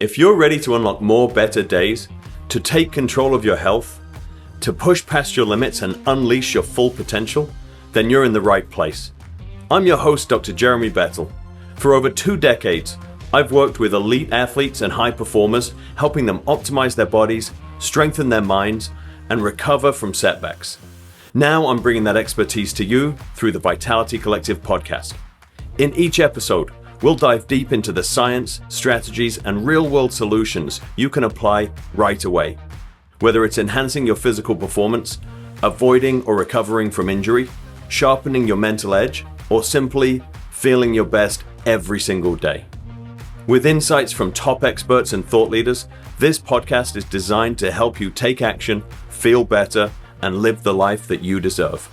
If you're ready to unlock more better days, to take control of your health, to push past your limits and unleash your full potential, then you're in the right place. I'm your host, Dr. Jeremy Bettel. For over 2 decades, I've worked with elite athletes and high performers, helping them optimize their bodies, strengthen their minds, and recover from setbacks. Now I'm bringing that expertise to you through the Vitality Collective podcast. In each episode, we'll dive deep into the science, strategies, and real-world solutions you can apply right away. Whether it's enhancing your physical performance, avoiding or recovering from injury, sharpening your mental edge, or simply feeling your best every single day. With insights from top experts and thought leaders, this podcast is designed to help you take action, feel better, and live the life that you deserve.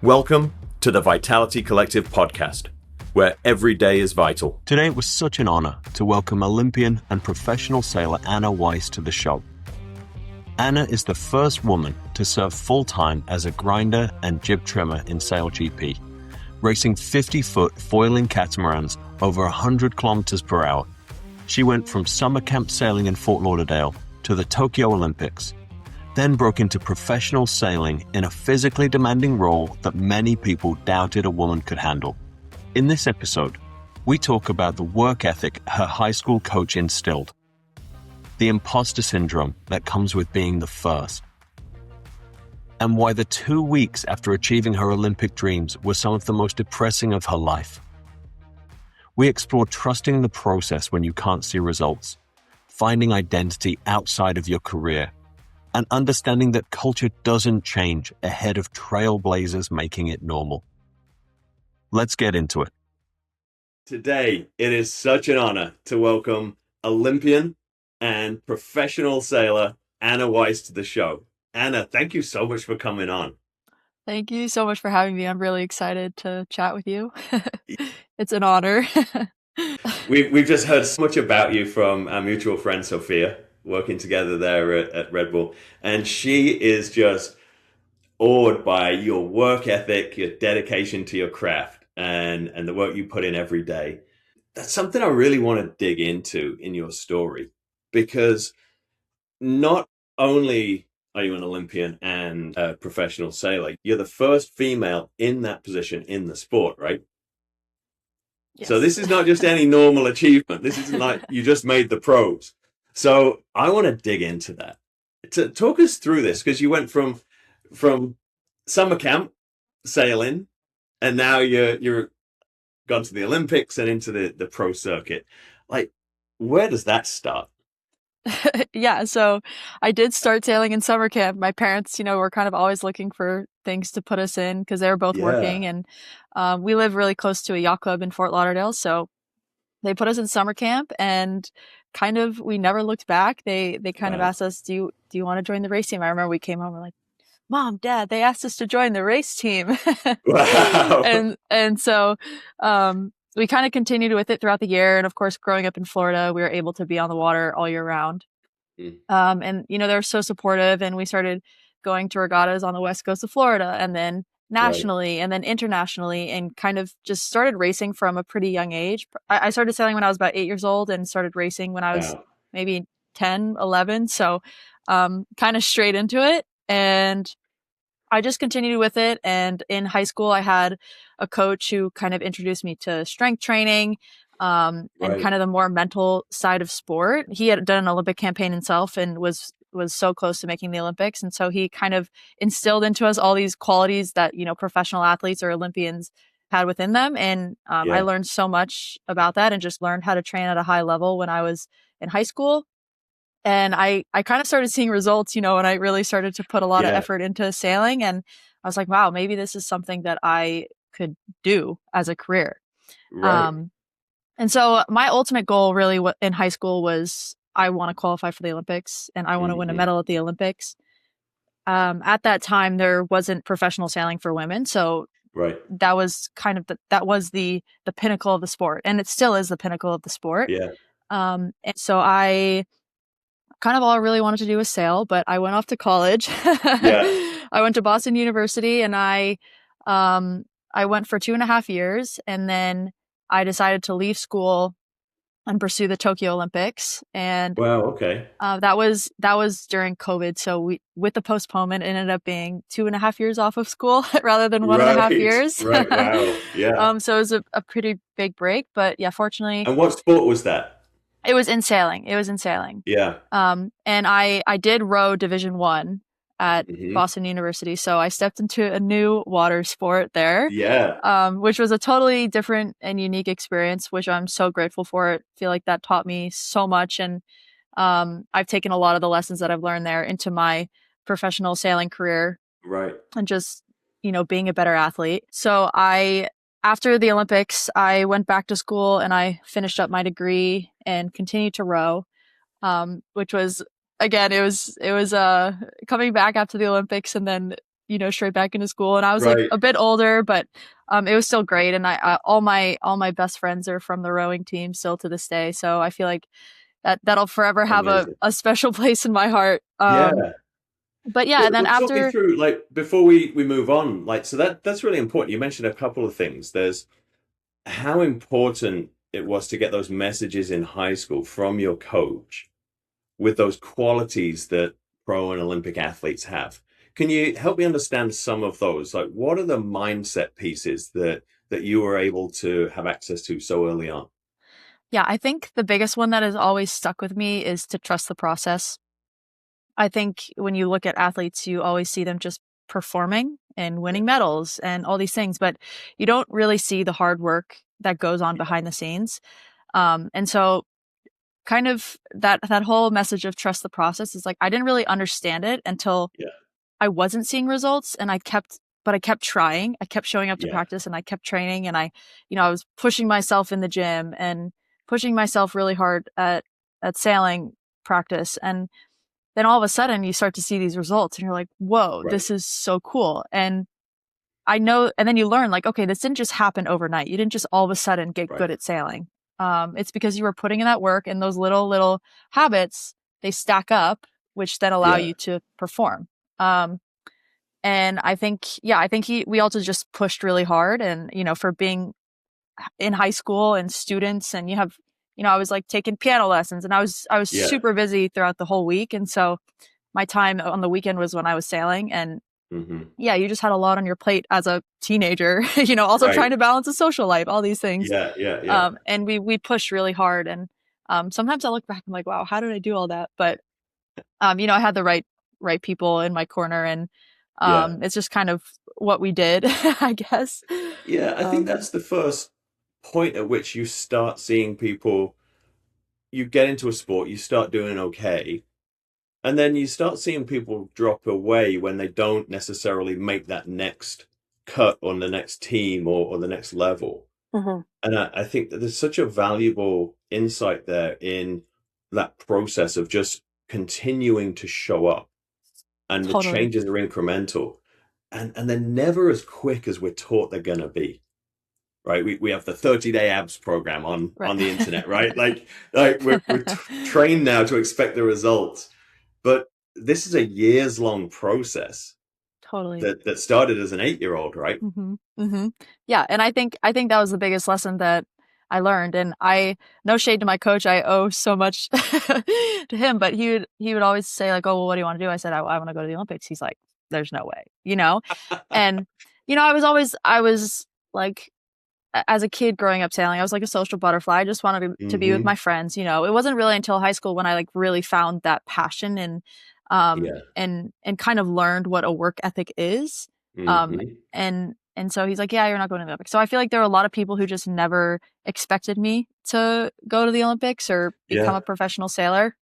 Welcome to the Vitality Collective podcast, where every day is vital. Today it was such an honor to welcome Olympian and professional sailor Anna Weis to the show. Anna is the first woman to serve full-time as a grinder and jib trimmer in SailGP, racing 50-foot foiling catamarans over 100 kilometers per hour. She went from summer camp sailing in Fort Lauderdale to the Tokyo Olympics, then broke into professional sailing in a physically demanding role that many people doubted a woman could handle. In this episode, we talk about the work ethic her high school coach instilled, the imposter syndrome that comes with being the first, and why the 2 weeks after achieving her Olympic dreams were some of the most depressing of her life. We explore trusting the process when you can't see results, finding identity outside of your career, and understanding that culture doesn't change ahead of trailblazers making it normal. Let's get into it. Today, it is such an honor to welcome Olympian and professional sailor Anna Weis to the show. Anna, thank you so much for coming on. Thank you so much for having me. I'm really excited to chat with you. It's an honor. We've just heard so much about you from our mutual friend Sophia, working together there at Red Bull. And she is just awed by your work ethic, your dedication to your craft, and the work you put in every day. That's something I really want to dig into in your story, because not only are you an Olympian and a professional sailor, you're the first female in that position in the sport, right? Yes. So this is not just any normal achievement. This isn't like you just made the pros. So I want to dig into that. To talk us through this, because you went from summer camp sailing, and now you're gone to the Olympics and into the pro circuit. Like, where does that start? Yeah, so I did start sailing in summer camp. My parents, were kind of always looking for things to put us in because they were both working, and we live really close to a yacht club in Fort Lauderdale. So they put us in summer camp, and kind of we never looked back. They kind of asked us, "Do you want to join the race team?" I remember we came home, we're like, "Mom, Dad, they asked us to join the race team." Wow. And so we kind of continued with it throughout the year. And of course, growing up in Florida, we were able to be on the water all year round. And, they were so supportive, and we started going to regattas on the west coast of Florida, and then nationally, and then internationally, and kind of just started racing from a pretty young age. I started sailing when I was about 8 years old and started racing when I was maybe 10, 11. So kind of straight into it. And I just continued with it. And in high school, I had a coach who kind of introduced me to strength training, and kind of the more mental side of sport. He had done an Olympic campaign himself and was so close to making the Olympics. And so he kind of instilled into us all these qualities that, professional athletes or Olympians had within them. And I learned so much about that, and just learned how to train at a high level when I was in high school. And I kind of started seeing results, when I really started to put a lot of effort into sailing. And I was like, wow, maybe this is something that I could do as a career. Right. And so my ultimate goal really in high school was, I want to qualify for the Olympics, and I want to win a medal at the Olympics. At that time, there wasn't professional sailing for women. So that was kind of the pinnacle of the sport. And it still is the pinnacle of the sport. Yeah. And so I kind of all I really wanted to do was sail, but I went off to college. I went to Boston University, and I went for 2.5 years, and then I decided to leave school and pursue the Tokyo Olympics. And Wow. Okay. that was during COVID. So with the postponement, it ended up being 2.5 years off of school rather than 1.5 years. Right. Wow. Yeah. So it was a pretty big break, but yeah, fortunately And what sport was that? it was in sailing. It was in sailing. Yeah. And I did row Division 1 at Hmm. Boston University. So I stepped into a new water sport there, Yeah. which was a totally different and unique experience, which I'm so grateful for. I feel like that taught me so much. And I've taken a lot of the lessons that I've learned there into my professional sailing career Right. and just, being a better athlete. So after the Olympics, I went back to school and I finished up my degree and continued to row, which was, again, it was coming back after the Olympics and then, straight back into school. And I was like Right. a bit older, but it was still great. And all my best friends are from the rowing team still to this day. So I feel like that'll forever have Amazing. a special place in my heart. Yeah. But yeah, and then Well, talk me after, through, like, before we move on, like, so that's really important. You mentioned a couple of things. There's how important it was to get those messages in high school from your coach with those qualities that pro and Olympic athletes have. Can you help me understand some of those? Like, what are the mindset pieces that you were able to have access to so early on? yeah, I think the biggest one that has always stuck with me is to trust the process. I think when you look at athletes, you always see them just performing and Yeah. winning medals and all these things, but you don't really see the hard work that goes on Yeah. behind the scenes. And so kind of that whole message of trust the process is like I didn't really understand it until Yeah. I wasn't seeing results, and I kept trying. I kept showing up to Yeah. practice and I kept training, and I was pushing myself in the gym and pushing myself really hard at sailing practice. And then all of a sudden you start to see these results and you're like, whoa, Right. this is so cool. And I know, and then you learn like, okay, this didn't just happen overnight. You didn't just all of a sudden get Right. good at sailing. It's because you were putting in that work, and those little habits, they stack up, which then allow Yeah. you to perform. Um, and I think we also just pushed really hard, and, for being in high school and students, and I was like taking piano lessons, and I was Yeah. super busy throughout the whole week. And so my time on the weekend was when I was sailing. And Hmm. yeah, you just had a lot on your plate as a teenager, also trying Right. to balance a social life, all these things. Yeah. Yeah. Yeah. And we pushed really hard. And sometimes I look back, I'm like, wow, how did I do all that? But I had the right people in my corner, and Yeah. it's just kind of what we did, I guess. Yeah. I think Um, that's the first point at which you start seeing people, you get into a sport, you start doing okay, and then you start seeing people drop away when they don't necessarily make that next cut on the next team or the next level. mhm, And I think that there's such a valuable insight there in that process of just continuing to show up, and the totally. changes are incremental, and they're never as quick as we're taught they're going to be. Right, we have the 30-day abs program Right. on the internet, right? Like we're trained now to expect the results, but this is a years long process Totally. that started as an 8-year-old, right? Hmm. Hmm. Yeah, and I think that was the biggest lesson that I learned. And no shade to my coach, I owe so much to him, but he would always say like, "Oh, well, what do you want to do?" I said, "I want to go to the Olympics." He's like, "There's no way." And I was like, as a kid growing up sailing, I was like a social butterfly. I just wanted to be with Hmm. my friends. It wasn't really until high school when I like really found that passion, and Yeah. kind of learned what a work ethic is. Um, Hmm. and so he's like, "Yeah, you're not going to the Olympics." So I feel like there are a lot of people who just never expected me to go to the Olympics or become Yeah. a professional sailor.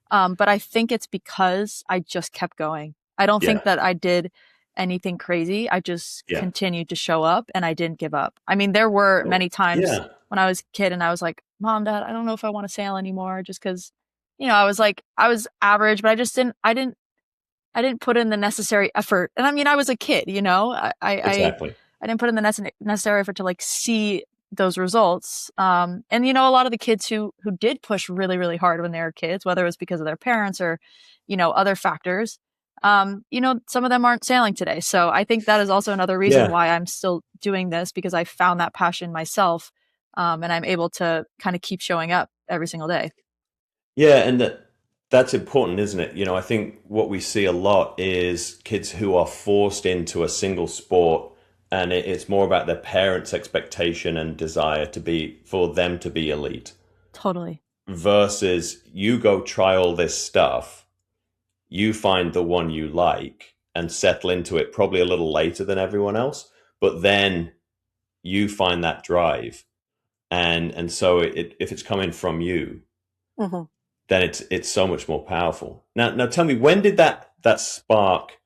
But I think it's because I just kept going. I don't think Yeah. that I did anything crazy. I just Yeah. continued to show up, and I didn't give up. I mean, there were Oh, many times yeah. when I was a kid and I was like, "Mom, Dad, I don't know if I want to sail anymore," just because, I was average, but I didn't put in the necessary effort. And I mean, I was a kid, Exactly. I didn't put in the necessary effort to like see those results. And a lot of the kids who did push really, really hard when they were kids, whether it was because of their parents or, other factors, some of them aren't sailing today. So I think that is also another reason Yeah. why I'm still doing this, because I found that passion myself And I'm able to kind of keep showing up every single day. Yeah, and that's important, isn't it? I think what we see a lot is kids who are forced into a single sport, and it's more about their parents' expectation and desire for them to be elite, Totally. versus you go try all this stuff, you find the one you like and settle into it probably a little later than everyone else, but then you find that drive, and so if it's coming from you, Mhm. then it's so much more powerful. Now tell me, when did that spark,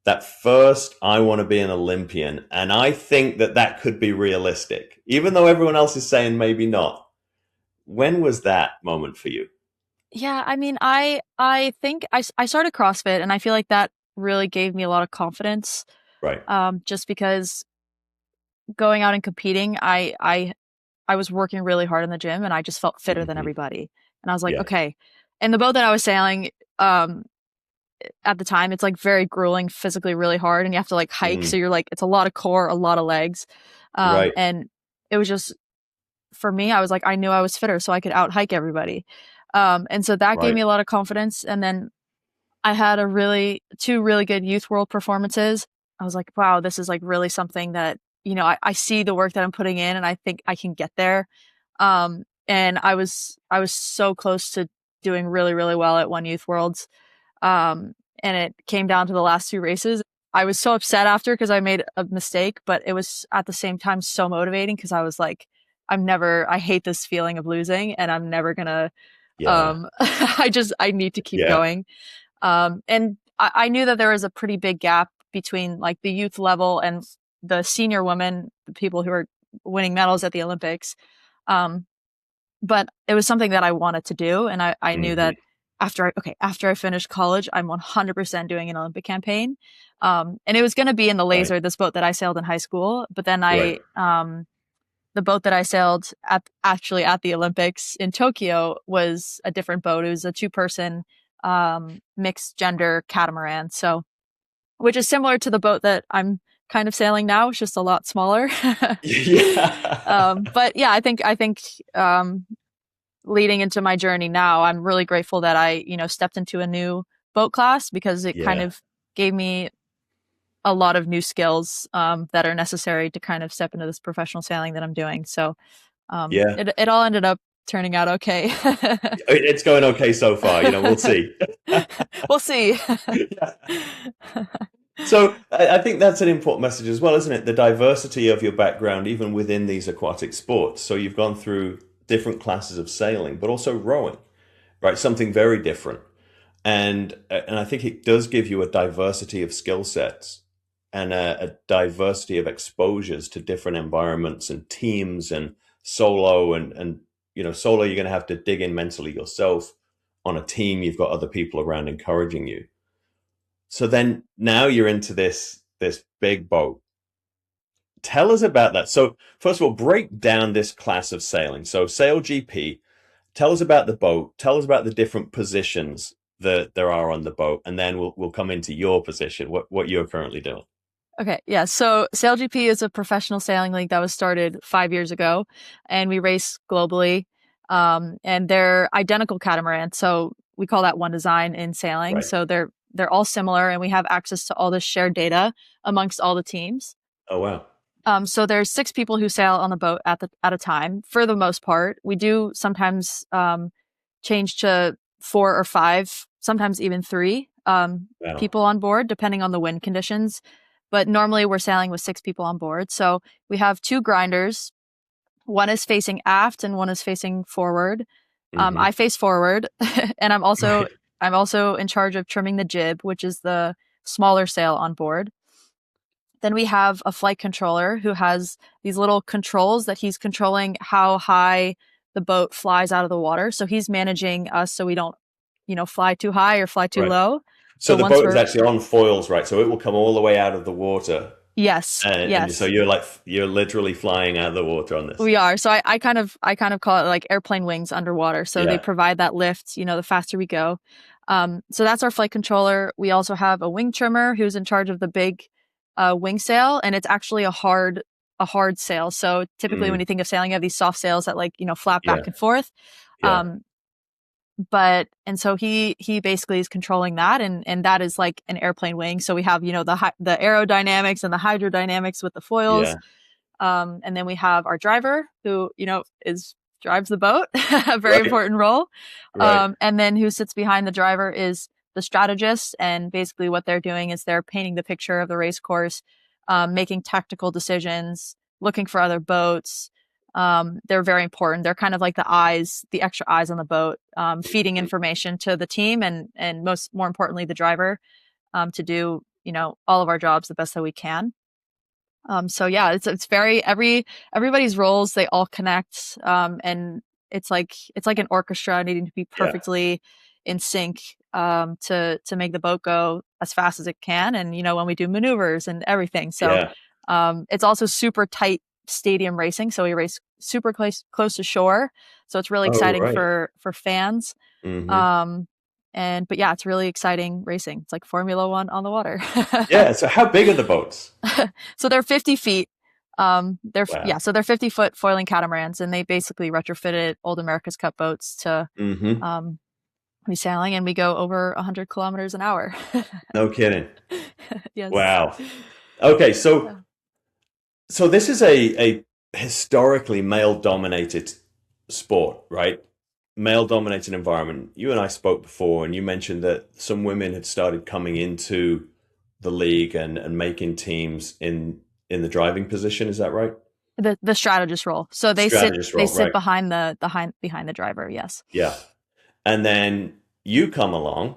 that first I want to be an Olympian, and I think that could be realistic, even though everyone else is saying maybe not. When was that moment for you? Yeah, I mean, I think I started CrossFit, and I feel like that really gave me a lot of confidence. Right. Just because going out and competing, I was working really hard in the gym, and I just felt fitter than Hmm. everybody. And I was like, Yeah. okay. And the boat that I was sailing, at the time, it's like very grueling, physically really hard, and you have to like hike. Mm. So you're like, it's a lot of core, a lot of legs. Right. And it was just, for me, I was like, I knew I was fitter, so I could out hike everybody. And so that gave Right. me a lot of confidence. And then I had two really good youth world performances. I was like, wow, this is like really something that, I see the work that I'm putting in, and I think I can get there. And I was so close to doing really, really well at one youth worlds. And it came down to the last two races. I was so upset after because I made a mistake, but it was at the same time so motivating because I was like, I hate this feeling of losing, and I'm never gonna, Yeah. I need to keep Yeah. going. And I knew that there was a pretty big gap between like the youth level and the senior women, the people who are winning medals at the Olympics. Um, but it was something that I wanted to do. And I knew Hmm. that after I finished college, I'm 100% doing an Olympic campaign. And it was going to be in the Right. Laser, this boat that I sailed in high school. But then Right. the boat that I sailed actually at the Olympics in Tokyo was a different boat. It was a 2-person mixed gender catamaran. So, which is similar to the boat that I'm kind of sailing now. It's just a lot smaller. Yeah. But yeah, I think leading into my journey now, I'm really grateful that I, stepped into a new boat class because it kind Yeah. of gave me a lot of new skills that are necessary to kind of step into this professional sailing that I'm doing. So Yeah. it all ended up turning out okay. It's going okay so far. We'll see. We'll see. Yeah. So I think that's an important message as well, isn't it? The diversity of your background, even within these aquatic sports. So you've gone through different classes of sailing, but also rowing, right? Something very different. And I think it does give you a diversity of skill sets and a diversity of exposures to different environments and teams and solo and solo, you're going to have to dig in mentally yourself. On a team, you've got other people around encouraging you. So then now you're into this big boat. Tell us about that. So first of all, break down this class of sailing. So SailGP, tell us about the boat. Tell us about the different positions that there are on the boat, and then we'll come into your position, what you're currently doing. Okay, yeah. So SailGP is a professional sailing league that was started 5 years ago, and we race globally. And they're identical catamarans, so we call that one design in sailing. Right. So they're all similar, and we have access to all this shared data amongst all the teams. Oh wow. So there's 6 people who sail on the boat at a time. For the most part, we do sometimes change to 4 or 5, sometimes even 3 Wow. people on board, depending on the wind conditions. But normally we're sailing with 6 people on board. So we have 2 grinders. One is facing aft and one is facing forward. Hmm. I face forward, and Right. I'm also in charge of trimming the jib, which is the smaller sail on board. Then we have a flight controller who has these little controls that he's controlling how high the boat flies out of the water. So he's managing us so we don't, fly too high or fly too Right. low. So So the once boat is we're actually on foils, right? So it will come all the way out of the water, Yes, and so yes, you're literally flying out of the water on this. we are. So I kind of call it like airplane wings underwater. So they Yeah. provide that lift, the faster we go. So that's our flight controller. We also have a wing trimmer who's in charge of the big wing sail, and it's actually a a hard sail. So typically when you think of sailing, you have these soft sails that like, flap back and forth. Yeah. And so he basically is controlling that, and that is like an airplane wing. So we have, the aerodynamics and the hydrodynamics with the foils. Yeah. And then we have our driver who, drives the boat, a very Right. important role. Right. And then who sits behind the driver is the strategist. And basically what they're doing is they're painting the picture of the race course, making tactical decisions, looking for other boats. They're very important. They're kind of like the extra eyes on the boat, feeding information to the team and more importantly, the driver, to do, all of our jobs the best that we can. So yeah, it's very, everybody's roles, they all connect. And it's like an orchestra needing to be perfectly in sync, to make the boat go as fast as it can. And, when we do maneuvers and everything. So, it's also super tight stadium racing. So we race super close to shore. So it's really exciting for fans. But yeah, it's really exciting racing. It's like Formula One on the water. Yeah. So how big are the boats? So they're 50 feet. So they're 50-foot foiling catamarans, and they basically retrofitted old America's Cup boats to be sailing, and we go over 100 kilometers an hour. No kidding. Yes. Wow. Okay. So this is a historically male-dominated sport, right? Male-dominated environment. You and I spoke before, and you mentioned that some women had started coming into the league and making teams in the driving position. Is that right? The strategist role. So they sit behind the driver. Yes. Yeah. And then you come along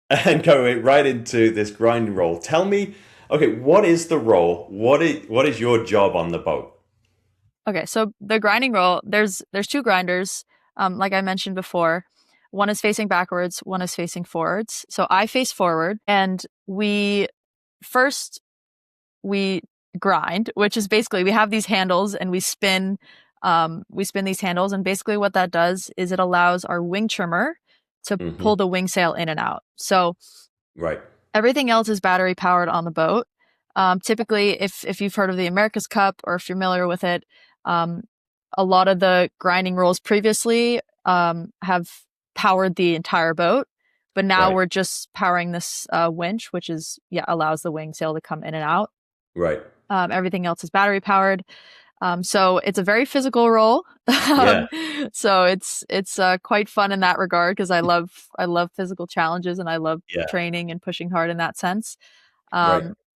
and go right into this grinding role. Tell me, okay, what is the role? What is your job on the boat? Okay, so the grinding role, there's two grinders, like I mentioned before. One is facing backwards, one is facing forwards. So I face forward, and we grind, which is basically we have these handles and we spin these handles, and basically what that does is it allows our wing trimmer to pull the wing sail in and out. So everything else is battery powered on the boat. Typically, if you've heard of the America's Cup or if you're familiar with it, a lot of the grinding roles previously have powered the entire boat, but now we're just powering this winch, which is allows the wing sail to come in and out. Right. Everything else is battery powered. So it's a very physical role. So it's quite fun in that regard, because I love physical challenges, and I love training and pushing hard in that sense.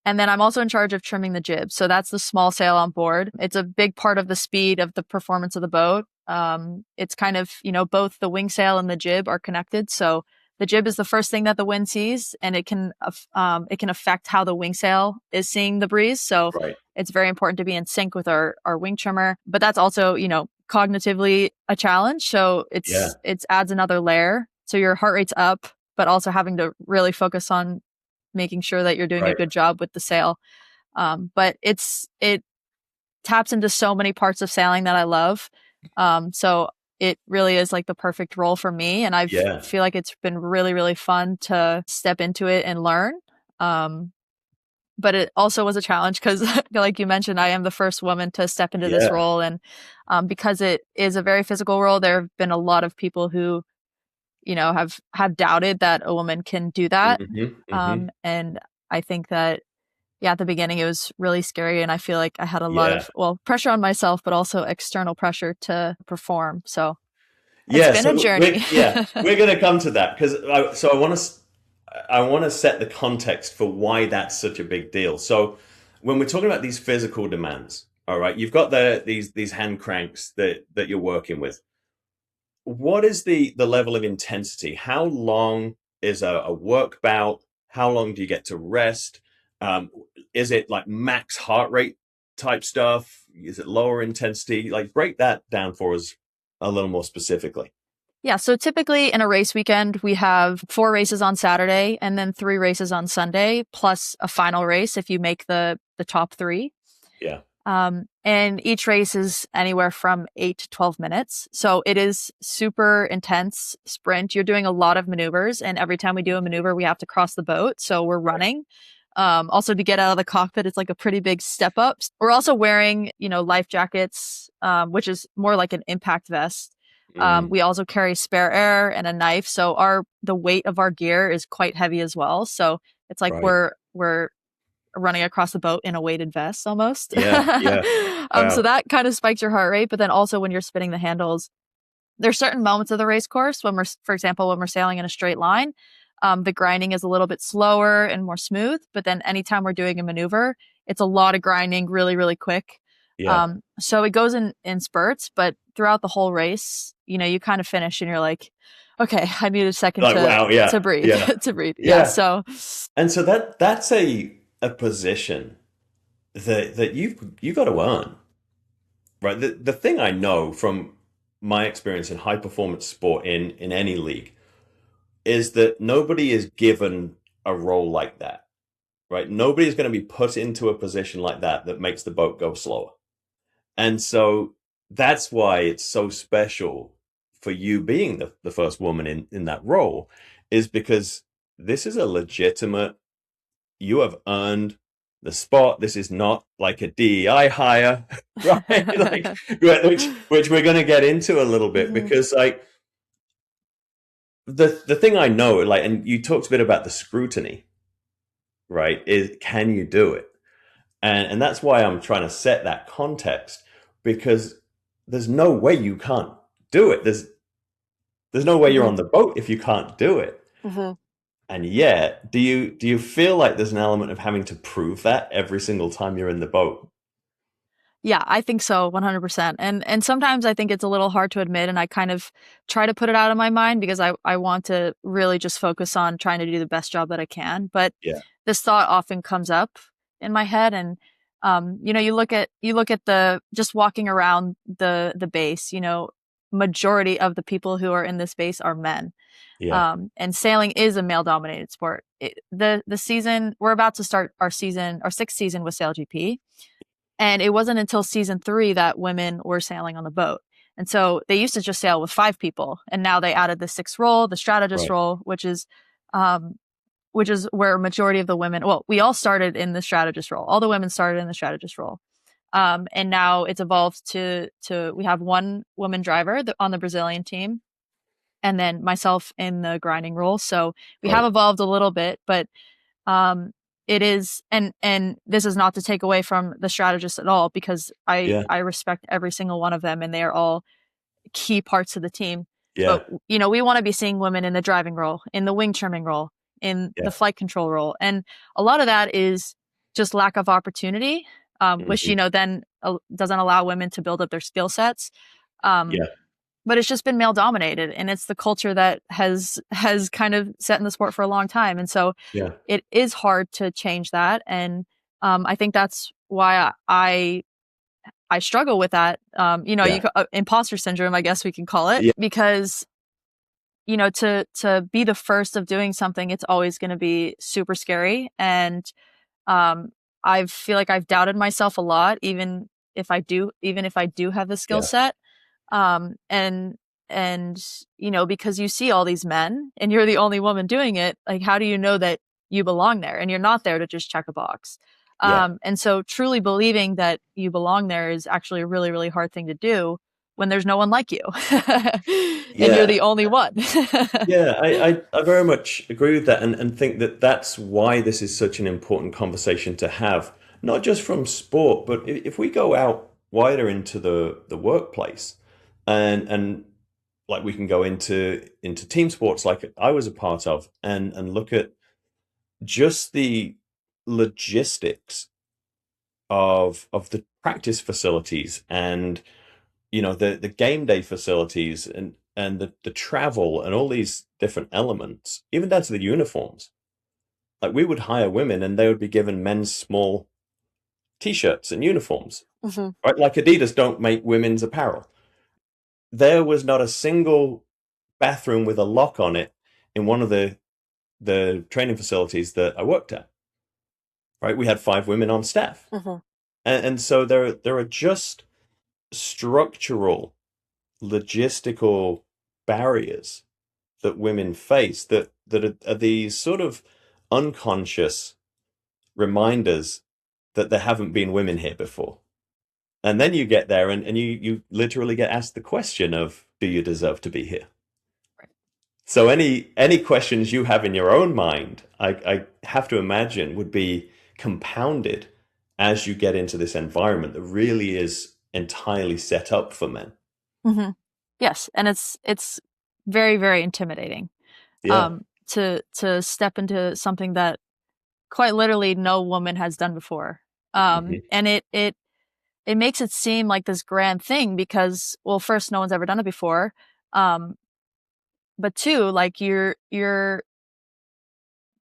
And then I'm also in charge of trimming the jib. So that's the small sail on board. It's a big part of the speed of the performance of the boat. It's kind of, both the wing sail and the jib are connected. So the jib is the first thing that the wind sees, and it can affect how the wing sail is seeing the breeze. So it's very important to be in sync with our wing trimmer. But that's also, cognitively a challenge. So it adds another layer. So your heart rate's up, but also having to really focus on making sure that you're doing a good job with the sail. But it taps into so many parts of sailing that I love. So it really is like the perfect role for me. And I feel like it's been really, really fun to step into it and learn. But it also was a challenge because, like you mentioned, I am the first woman to step into this role. And because it is a very physical role, there have been a lot of people who, have doubted that a woman can do that. And I think that, at the beginning it was really scary, and I feel like I had a lot of, pressure on myself, but also external pressure to perform. So it's been a journey. We're going to come to that, because I want to set the context for why that's such a big deal. So when we're talking about these physical demands, all right, you've got these hand cranks that you're working with. What is the level of intensity? How long is a work bout? How long do you get to rest? Is it like max heart rate type stuff? Is it lower intensity? Like, break that down for us a little more specifically. Yeah. So typically in a race weekend, we have 4 races on Saturday and then 3 races on Sunday, plus a final race if you make the top 3. Yeah. And each race is anywhere from 8 to 12 minutes. So it is super intense sprint. You're doing a lot of maneuvers, and every time we do a maneuver, we have to cross the boat. So we're running. Also to get out of the cockpit, it's like a pretty big step up. We're also wearing, life jackets, which is more like an impact vest. We also carry spare air and a knife. So the weight of our gear is quite heavy as well. So it's like Right. we're running across the boat in a weighted vest almost. Yeah. Yeah. So Wow. that kind of spikes your heart rate. But then also when you're spinning the handles, there's certain moments of the race course for example, when we're sailing in a straight line, the grinding is a little bit slower and more smooth. But then anytime we're doing a maneuver, it's a lot of grinding really, really quick. Yeah. So it goes in spurts, but throughout the whole race, you kind of finish and you're like, okay, I need a second Like, wow. Yeah. to breathe, Yeah. to breathe. Yeah. Yeah. So And so that's a position that you got to earn, right? The thing I know from my experience in high performance sport in any league is that nobody is given a role like that, right? Nobody is going to be put into a position like that makes the boat go slower. And so that's why it's so special for you being the first woman in that role, is because this is a legitimate, you have earned the spot. This is not like a DEI hire, right? Like, which we're going to get into a little bit, Mhm. because like the thing I know, like, and you talked a bit about the scrutiny, right? Is, can you do it? And that's why I'm trying to set that context, because there's no way you can't do it. There's no way you're Mhm. on the boat if you can't do it. Mhm. And yet, do you feel like there's an element of having to prove that every single time you're in the boat? Yeah, I think so, 100%. And sometimes I think it's a little hard to admit, and I kind of try to put it out of my mind because I want to really just focus on trying to do the best job that I can. But Yeah, this thought often comes up in my head, and you look at the just walking around the base, majority of the people who are in this base are men. yeah, And sailing is a male dominated sport. The season, we're about to start our sixth season with SailGP. And it wasn't until season 3 that women were sailing on the boat. And so they used to just sail with 5 people. And now they added the sixth role, the strategist right, role, um, which is where a majority of the women, well, we all started in the strategist role. All the women started in the strategist role. And now it's evolved to we have one woman driver on the Brazilian team, and then myself in the grinding role. So we have right. evolved a little bit, but um, it is, and this is not to take away from the strategists at all, because Yeah, I respect every single one of them, and they are all key parts of the team. yeah, But we want to be seeing women in the driving role, in the wing trimming role, in yeah. the flight control role, and a lot of that is just lack of opportunity, which Hmm. then doesn't allow women to build up their skill sets. Um, Yeah, but it's just been male dominated, and it's the culture that has kind of set in the sport for a long time, and so yeah, it is hard to change that. And I think that's why I struggle with that. yeah, Imposter syndrome, I guess we can call it, yeah, because to be the first of doing something, it's always going to be super scary. And um, I feel like I've doubted myself a lot, even if I do have the skill yeah, set. And because you see all these men and you're the only woman doing it, like, how do you know that you belong there? And you're not there to just check a box. yeah, And so truly believing that you belong there is actually a really, really hard thing to do when there's no one like you and you're yeah. the only one. Yeah, I very much agree with that, and think that that's why this is such an important conversation to have, not just from sport, but if we go out wider into the workplace, and like we can go into team sports like I was a part of, and look at just the logistics of the practice facilities, and the game day facilities, and the travel and all these different elements, even down to the uniforms. Like, we would hire women and they would be given men's small t-shirts and uniforms, Mhm. right? Like, Adidas don't make women's apparel. There was not a single bathroom with a lock on it in one of the training facilities that I worked at, right? We had 5 women on staff. Mhm. And so there are just structural, logistical barriers that women face, that are these sort of unconscious reminders that there haven't been women here before. And then you get there and you literally get asked the question of, do you deserve to be here? Right. So any questions you have in your own mind, I have to imagine would be compounded as you get into this environment that really is entirely set up for men. Mm-hmm. Yes, and it's very, very intimidating Yeah. to step into something that quite literally no woman has done before. Hmm. And it makes it seem like this grand thing because, well, first, no one's ever done it before. Um, but two, like you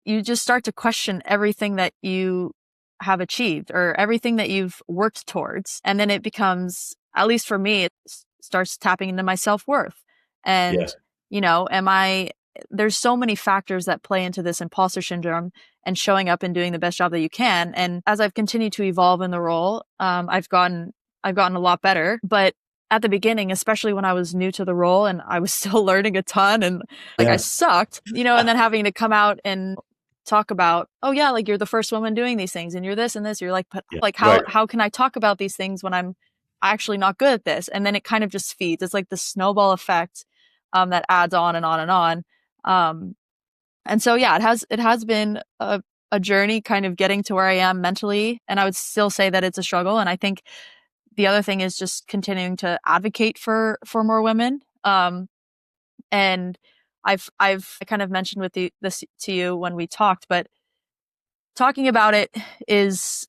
just start to question everything that you have achieved or everything that you've worked towards. And then it becomes, at least for me, it starts tapping into my self-worth. Yeah. And, there's so many factors that play into this imposter syndrome and showing up and doing the best job that you can. And as I've continued to evolve in the role, I've gotten a lot better. But at the beginning, especially when I was new to the role and I was still learning a ton and like I Yeah. sucked, and then having to come out and talk about, oh yeah, like you're the first woman doing these things and you're this and this, you're like, but Yeah. like Right. how can I talk about these things when I'm actually not good at this? And then it kind of just feeds. It's like the snowball effect that adds on and on and on. And so yeah, it has been a journey kind of getting to where I am mentally, and I would still say that it's a struggle. And I think the other thing is just continuing to advocate for more women. And I've kind of mentioned this to you when we talked, but talking about it is,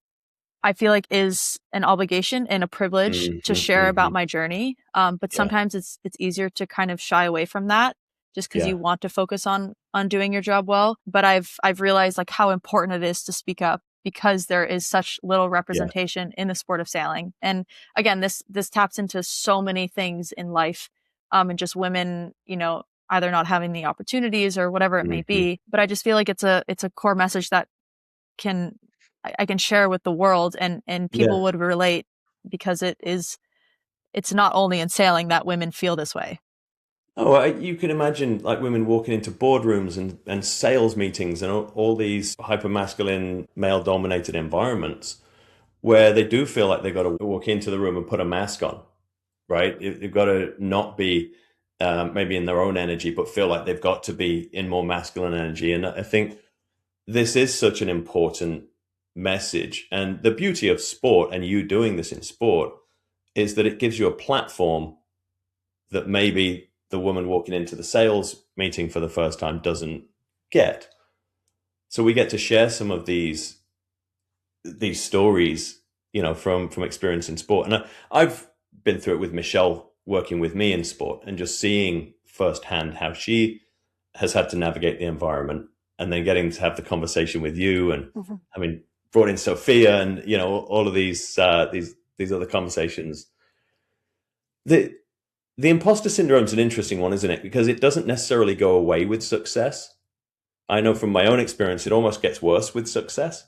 I feel like, is an obligation and a privilege to Hmm. share about Hmm. my journey. But Yeah. sometimes it's easier to kind of shy away from that just because Yeah. you want to focus on doing your job well. But I've realized like how important it is to speak up because there is such little Yeah. representation in the sport of sailing. And again, this taps into so many things in life, and just women, either not having the opportunities or whatever it may Hmm. be. But I just feel like it's a core message that can I can share with the world, and Yeah. people would relate because it's not only in sailing that women feel this way. Oh, you can imagine like women walking into boardrooms and sales meetings and all these hyper-masculine, male-dominated environments where they do feel like they've got to walk into the room and put a mask on, right? They've got to not be maybe in their own energy, but feel like they've got to be in more masculine energy. And I think this is such an important message. And the beauty of sport and you doing this in sport is that it gives you a platform that maybe the woman walking into the sales meeting for the first time doesn't get. So we get to share some of these stories, from experience in sport. And I've been through it with Michelle working with me in sport and just seeing firsthand how she has had to navigate the environment, and then getting to have the conversation with you, and Mm-hmm. having brought in Sophia, and all of these other conversations. The imposter syndrome is an interesting one, isn't it? Because it doesn't necessarily go away with success. I know from my own experience, it almost gets worse with success.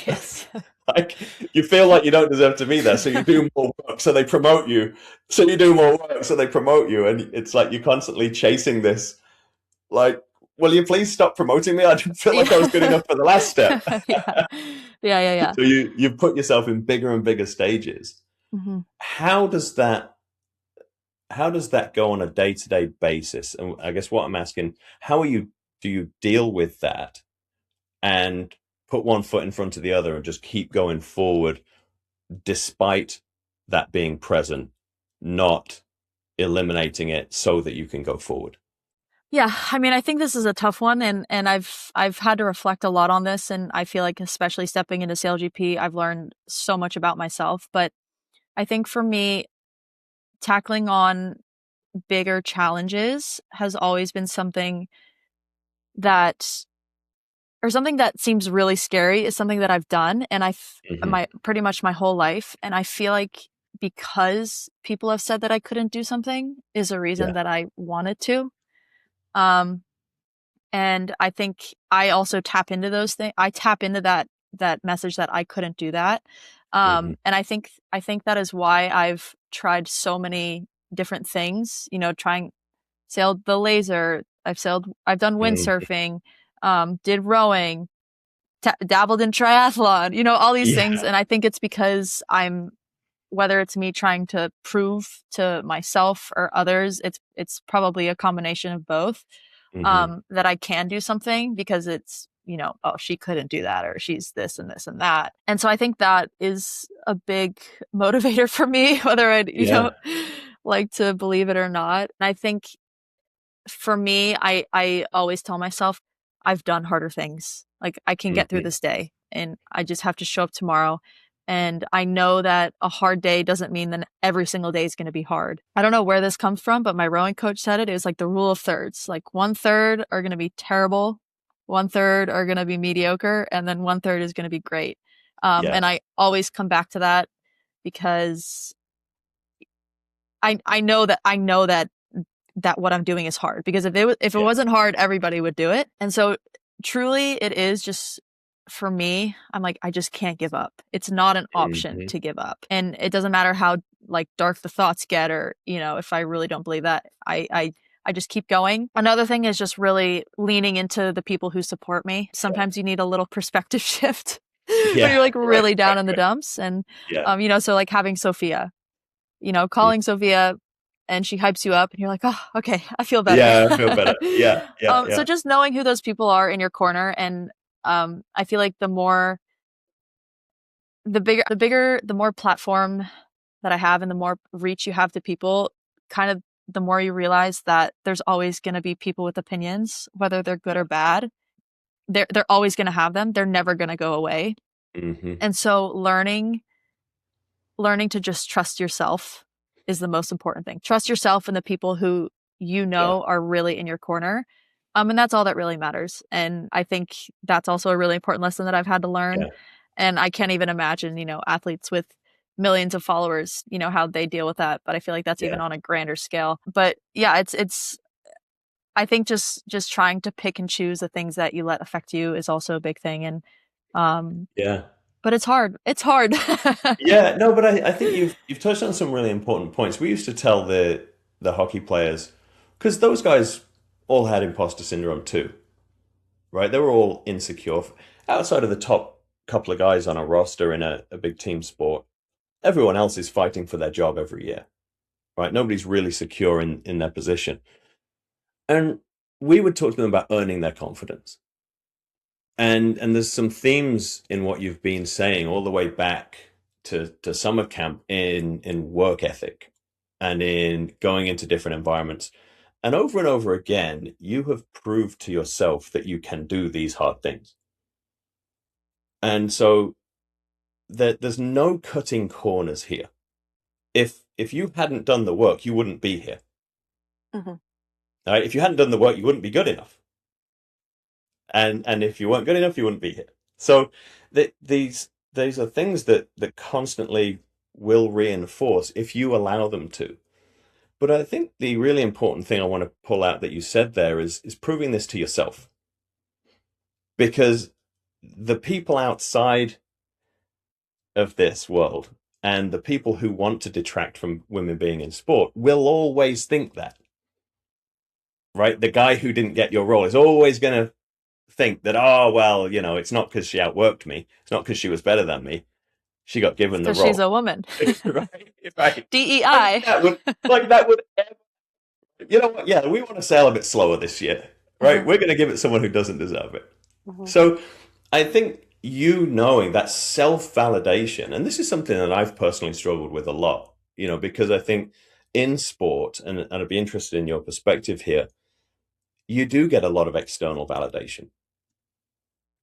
Yes. Like, you feel like you don't deserve to be there, so you do more work, so they promote you. So you do more work, so they promote you, and it's like you're constantly chasing this. Like, will you please stop promoting me? I didn't feel like I was good Yeah. enough for the last step. Yeah. Yeah. So you put yourself in bigger and bigger stages. Hmm. How does that how does that go on a day-to-day basis? And I guess what I'm asking, how do you deal with that and put one foot in front of the other and just keep going forward despite that being present, not eliminating it so that you can go forward? Yeah, I mean, I think this is a tough one, and I've had to reflect a lot on this, and I feel like especially stepping into SailGP, I've learned so much about myself. But I think for me, tackling on bigger challenges has always been that something that seems really scary is something that I've done, and Hmm. my pretty much my whole life, and I feel like because people have said that I couldn't do something is a reason Yeah. that I wanted to. Um, and I think I also tap into those things. I tap into that message that I couldn't do that. Hmm. And I think that is why I've tried so many different things. Trying sailed the laser. I've done Hmm. windsurfing. Did rowing. dabbled in triathlon, all these things. Yeah. And I think it's because whether it's me trying to prove to myself or others, it's probably a combination of both, that I can do something because it's, oh, she couldn't do that, or she's this and this and that. And so I think that is a big motivator for me, whether I'd, Yeah. like to believe it or not. And I think for me, I always tell myself I've done harder things. Like, I can get through hmm this day, and I just have to show up tomorrow. And I know that a hard day doesn't mean that every single day is going to be hard. I don't know where this comes from, but my rowing coach said it. It was like the rule of thirds. Like, 1/3 are going to be terrible, 1/3 are going to be mediocre, and then 1/3 is going to be great. Yeah. And I always come back to that because I know that what I'm doing is hard, because if it Yeah. wasn't hard, everybody would do it. And so truly it is just, for me, I'm like, I just can't give up. It's not an option hmm to give up. And it doesn't matter how like dark the thoughts get, or, if I really don't believe that, I just keep going. Another thing is just really leaning into the people who support me. Yeah. Sometimes you need a little perspective shift when Yeah. you're like Right. really down Right. in the Right. dumps. And, Yeah. so like having Sophia, Mm. calling Sophia, and she hypes you up and you're like, oh, okay, I feel better. Yeah. I feel better. Yeah. Yeah. So Yeah. just knowing who those people are in your corner. And I feel like the more platform that I have and the more reach you have to people, kind of the more you realize that there's always going to be people with opinions, whether they're good or bad. They're always going to have them. They're never going to go away. hmm And so learning to just trust yourself is the most important thing. Trust yourself and the people who Yeah. are really in your corner. And that's all that really matters. And I think that's also a really important lesson that I've had to learn. Yeah. And I can't even imagine, athletes with millions of followers, how they deal with that. But I feel like that's even Yeah. on a grander scale. But yeah, it's I think just trying to pick and choose the things that you let affect you is also a big thing. And um Yeah. but it's hard. It's hard. Yeah, no, but I think you've touched on some really important points. We used to tell the hockey players, because those guys all had imposter syndrome too, right? They were all insecure. Outside of the top couple of guys on a roster in a big team sport, everyone else is fighting for their job every year, right? Nobody's really secure in their position. And we would talk to them about earning their confidence. And there's some themes in what you've been saying all the way back to summer camp in work ethic and in going into different environments. And over again, you have proved to yourself that you can do these hard things. And so there's no cutting corners here. If you hadn't done the work, you wouldn't be here. Mhm. Right? If you hadn't done the work, you wouldn't be good enough. And if you weren't good enough, you wouldn't be here. So these are things that constantly will reinforce if you allow them to. But I think the really important thing I want to pull out that you said there is proving this to yourself. Because the people outside of this world and the people who want to detract from women being in sport will always think that, right? The guy who didn't get your role is always going to think that, oh, well, it's not because she outworked me. It's not because she was better than me. She got given the Because she's role. a woman. Right, right. DEI. That would, you know what? Yeah, we want to sail a bit slower this year, right? Mhm. We're going to give it someone who doesn't deserve it. Mhm. So I think you knowing that self-validation, and this is something that I've personally struggled with a lot, because I think in sport, and I'd be interested in your perspective here, you do get a lot of external validation.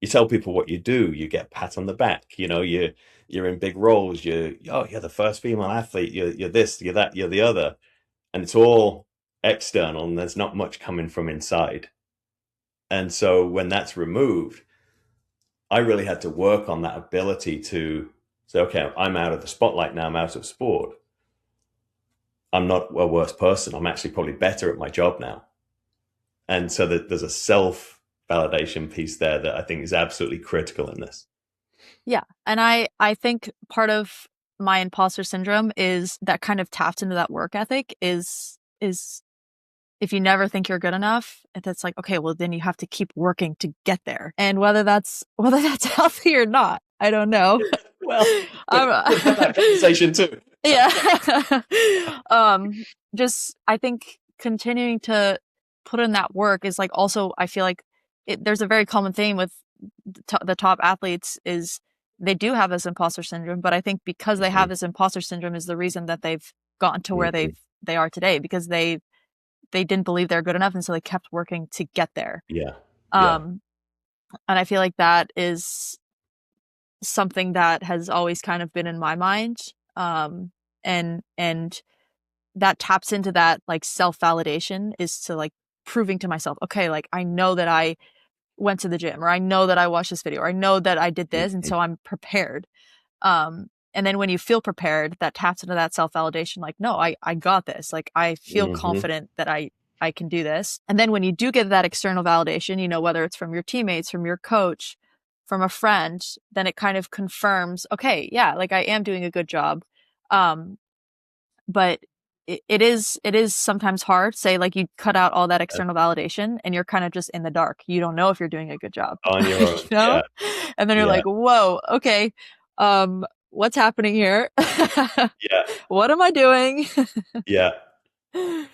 You tell people what you do, you get a pat on the back. You're in big roles. You're the first female athlete. You're this, you're that, you're the other, and it's all external, and there's not much coming from inside. And so when that's removed, I really had to work on that ability to say, okay, I'm out of the spotlight now. I'm out of sport. I'm not a worse person. I'm actually probably better at my job now. And so that there's a self validation piece there that I think is absolutely critical in this. Yeah. And I think part of my imposter syndrome is that kind of tapped into that work ethic is if you never think you're good enough, it's like, okay, well then you have to keep working to get there. And whether that's healthy or not, I don't know. Well, we'll have that conversation too. Yeah. Just, I think continuing to put in that work is like, also, I feel like there's a very common theme with the top athletes is they do have this imposter syndrome, but I think because they have this imposter syndrome is the reason that they've gotten to where they are today, because they didn't believe they're good enough, and so they kept working to get there. Yeah. And I feel like that is something that has always kind of been in my mind. And that taps into that like self-validation, is to like proving to myself, okay, like I know that I went to the gym, or I know that I watched this video, or I know that I did this, and so I'm prepared. And then when you feel prepared, that taps into that self-validation, like, no, I got this. Like, I feel confident that I can do this. And then when you do get that external validation, you know, whether it's from your teammates, from your coach, from a friend, then it kind of confirms, okay, yeah, like I am doing a good job. But it is sometimes hard. Say like you cut out all that external validation and you're kind of just in the dark. You don't know if you're doing a good job on your own. you know? And then you're like, whoa, okay, what's happening here? What am I doing? And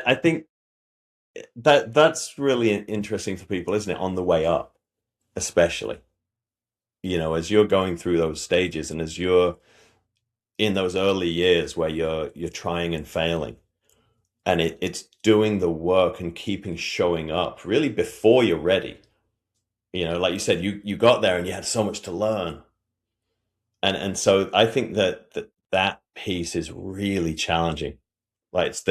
I think that's really interesting for people, isn't it? On the way up, especially, you know, as you're going through those stages, and as you're in those early years where you're trying and failing, and it's doing the work and keeping showing up really before you're ready. You know, like you said, you got there and you had so much to learn. And so I think that piece is really challenging. Like, it's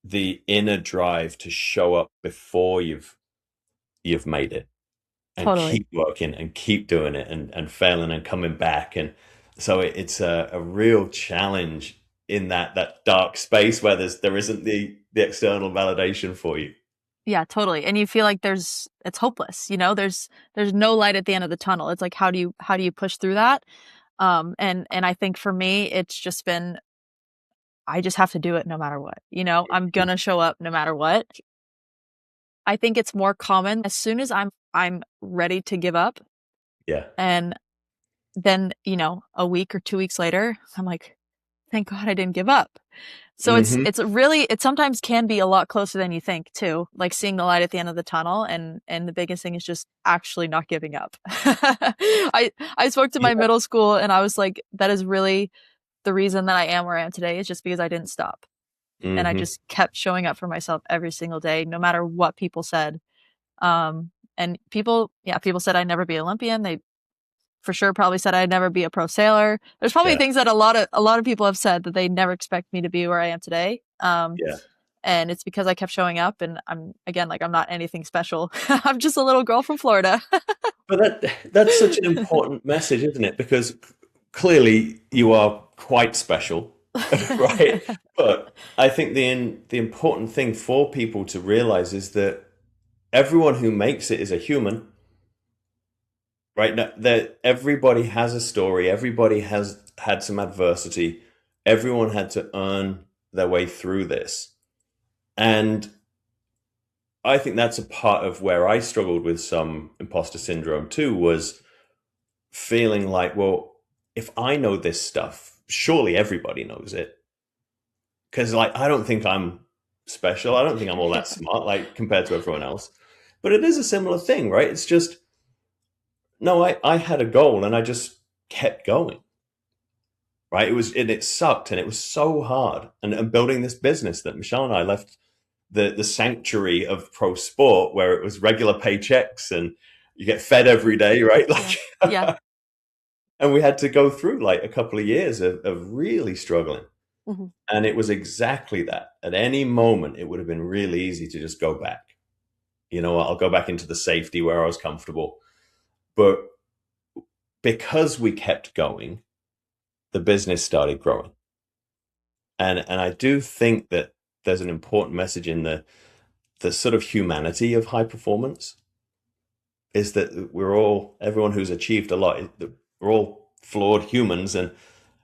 the inner drive to show up before you've made it, and keep working and keep doing it, and failing and coming back. And so it's a real challenge in that dark space where there isn't the external validation for you. Yeah, totally. And you feel like it's hopeless, you know, there's no light at the end of the tunnel. It's like, how do you push through that? And I think for me, it's just been, I just have to do it no matter what, you know, I'm gonna show up no matter what. I think it's more common as soon as I'm ready to give up. Yeah. And then, you know, a week or 2 weeks later, I'm like, thank God I didn't give up. So it's really, it sometimes can be a lot closer than you think too, like seeing the light at the end of the tunnel. And the biggest thing is just actually not giving up. I spoke to my middle school, and I was like, that is really the reason that I am where I am today, is just because I didn't stop. And I just kept showing up for myself every single day, no matter what people said. And people said I'd never be Olympian. They for sure probably said I'd never be a pro sailor. There's probably things that a lot of people have said that they never expect me to be where I am today. And it's because I kept showing up, and I'm not anything special. I'm just a little girl from Florida. But that's such an important message, isn't it? Because clearly you are quite special, right? But I think the important thing for people to realize is that everyone who makes it is a human. Right now, that everybody has a story, everybody has had some adversity, everyone had to earn their way through this. And I think that's a part of where I struggled with some imposter syndrome too, was feeling like, well, if I know this stuff, surely everybody knows it. Because like, I don't think I'm special. I don't think I'm all that smart, like compared to everyone else. But it is a similar thing, right? It's just, no, I had a goal and I just kept going, right? It sucked, and it was so hard. And building this business that Michelle and I left the sanctuary of pro sport, where it was regular paychecks and you get fed every day, right? Like, Yeah. And we had to go through like a couple of years of really struggling. And it was exactly that. At any moment, it would have been really easy to just go back. You know, I'll go back into the safety where I was comfortable. But because we kept going, the business started growing. And I do think that there's an important message in the sort of humanity of high performance, is that everyone who's achieved a lot, we're all flawed humans and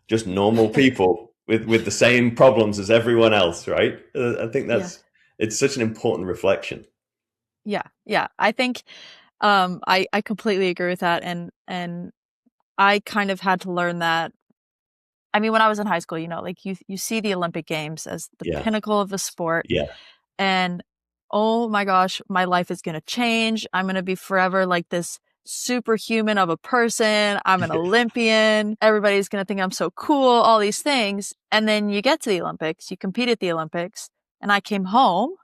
just normal people with the same problems as everyone else, right? I think Yeah. it's such an important reflection. Yeah. I think I completely agree with that, and I kind of had to learn that. I mean, when I was in high school, like you see the Olympic Games as the Yeah, pinnacle of the sport, yeah, and oh my gosh, my life is going to change. I'm going to be forever like this superhuman of a person. I'm an Olympian. Everybody's going to think I'm so cool, all these things. And then you get to the Olympics, you compete at the Olympics, and I came home,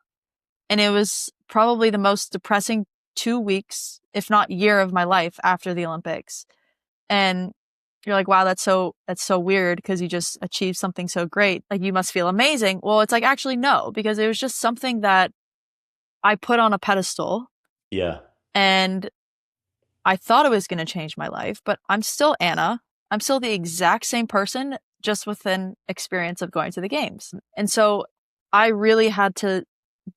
and it was probably the most depressing 2 weeks, if not year of my life after the Olympics. And you're like, wow, that's so weird, because you just achieved something so great. Like, you must feel amazing. Well, it's like, actually, no, because it was just something that I put on a pedestal, yeah, and I thought it was going to change my life, but I'm still Anna. I'm still the exact same person, just with an experience of going to the games. And so I really had to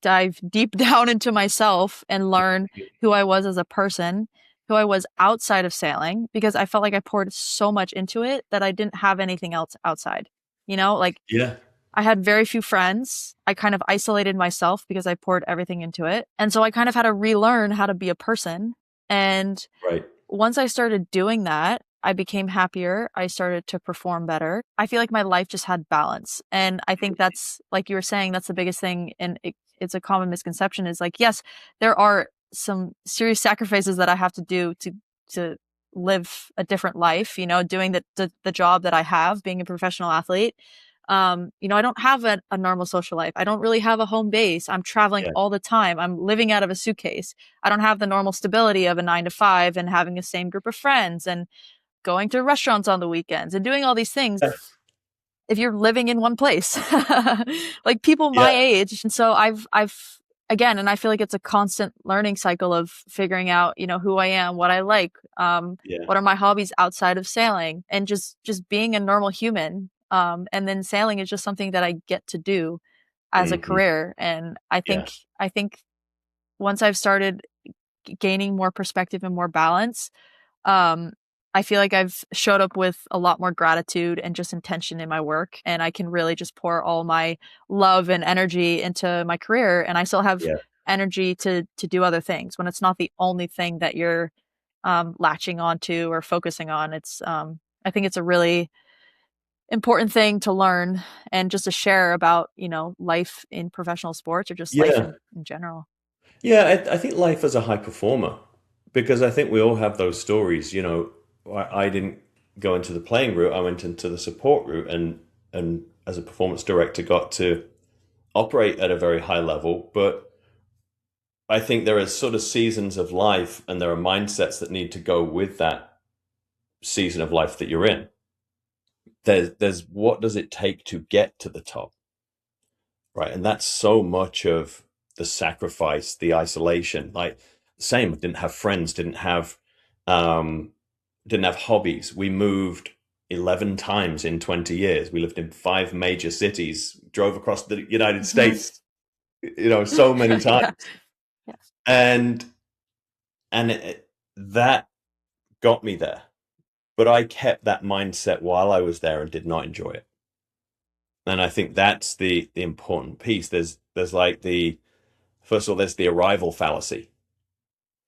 dive deep down into myself and learn who I was as a person, who I was outside of sailing, because I felt like I poured so much into it that I didn't have anything else outside. Like, yeah, I had very few friends. I kind of isolated myself because I poured everything into it. And so I kind of had to relearn how to be a person. And right. once I started doing that, I became happier. I started to perform better. I feel like my life just had balance. And I think that's, like you were saying, that's the biggest thing. And it's a common misconception, is like, yes, there are some serious sacrifices that I have to do to live a different life, doing the job that I have, being a professional athlete. I don't have a normal social life. I don't really have a home base. I'm traveling Yeah, all the time. I'm living out of a suitcase. I don't have the normal stability of a 9 to 5 and having the same group of friends and going to restaurants on the weekends and doing all these things if you're living in one place. Like, people my yeah, age. And so I've again, and I feel like it's a constant learning cycle of figuring out, who I am, what I like, yeah. what are my hobbies outside of sailing, and just being a normal human. And then sailing is just something that I get to do as a Hmm. career. And Yeah, I think once I've started gaining more perspective and more balance, um, I feel like I've showed up with a lot more gratitude and just intention in my work, and I can really just pour all my love and energy into my career, and I still have yeah. energy to do other things when it's not the only thing that you're latching onto or focusing on. It's I think it's a really important thing to learn, and just to share about, life in professional sports, or just life Yeah, in general. yeah. I think life as a high performer, because I think we all have those stories. I didn't go into the playing route; I went into the support route, and as a performance director, got to operate at a very high level. But I think there are sort of seasons of life, and there are mindsets that need to go with that season of life that you're in. There's what does it take to get to the top, right? And that's so much of the sacrifice, the isolation. Like, same, didn't have friends, um, didn't have hobbies. We moved 11 times in 20 years. We lived in 5 major cities, drove across the United Mhm. States, so many times. Yeah. Yeah. And that got me there. But I kept that mindset while I was there and did not enjoy it. And I think that's the important piece. There's like the first of all, there's the arrival fallacy.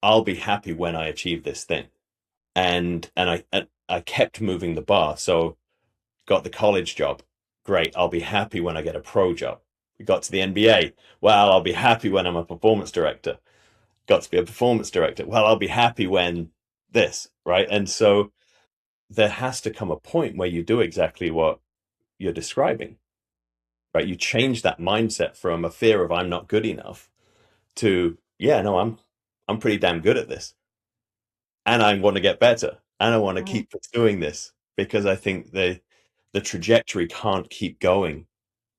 I'll be happy when I achieve this thing. And I kept moving the bar. So got the college job. Great. I'll be happy when I get a pro job. We got to the NBA. Well, I'll be happy when I'm a performance director. Got to be a performance director. Well, I'll be happy when this, right? And so there has to come a point where you do exactly what you're describing, right? You change that mindset from a fear of I'm not good enough to, yeah, no, I'm pretty damn good at this. And I want to get better. And I want to Mhm. keep doing this, because I think the trajectory can't keep going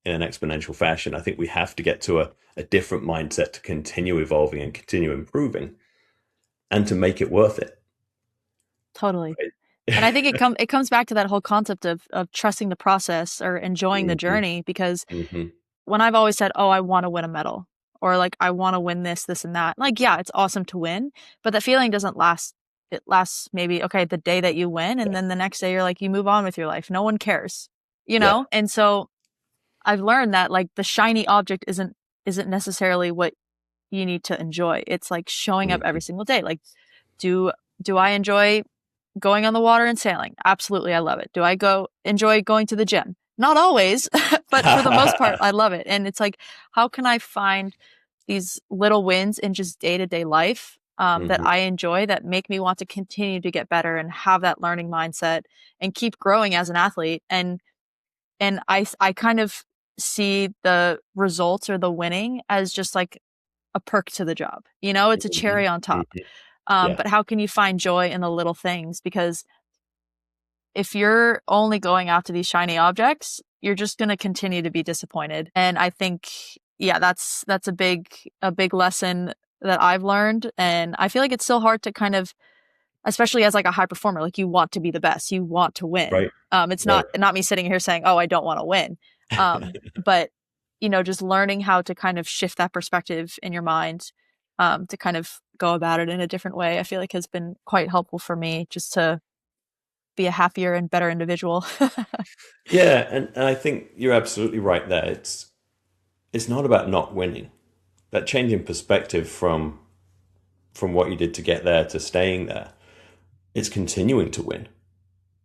in an exponential fashion. I think we have to get to a different mindset to continue evolving and continue improving and to make it worth it. Totally. And I think Right? it comes back to that whole concept of trusting the process, or enjoying the Hmm. journey. Because Hmm. when I've always said, "Oh, I want to win a medal," or like, "I want to win this and that," like, yeah, it's awesome to win, but that feeling doesn't last. It lasts maybe, okay, the day that you win, and Yeah. then the next day you're like, you move on with your life. No one cares. you know? And so I've learned that like the shiny object isn't necessarily what you need to enjoy. It's like showing up every single day. Like, do I enjoy going on the water and sailing? Absolutely. I love it. Do I enjoy going to the gym? Not always, but for the most part, I love it. And it's like, how can I find these little wins in just day-to-day life that I enjoy, that make me want to continue to get better and have that learning mindset and keep growing as an athlete. And I kind of see the results or the winning as just like a perk to the job. You know, it's a cherry on top. But how can you find joy in the little things? Because if you're only going after these shiny objects, you're just going to continue to be disappointed. And I think, that's a big lesson that I've learned. And I feel like it's still hard to kind of, especially as like a high performer, like you want to be the best, you want to win. Right. It's not me sitting here saying, oh, I don't want to win. But, just learning how to kind of shift that perspective in your mind, to kind of go about it in a different way, I feel like has been quite helpful for me just to be a happier and better individual. Yeah, and I think you're absolutely right there. It's not about not winning. That change in perspective from what you did to get there to staying there, it's continuing to win.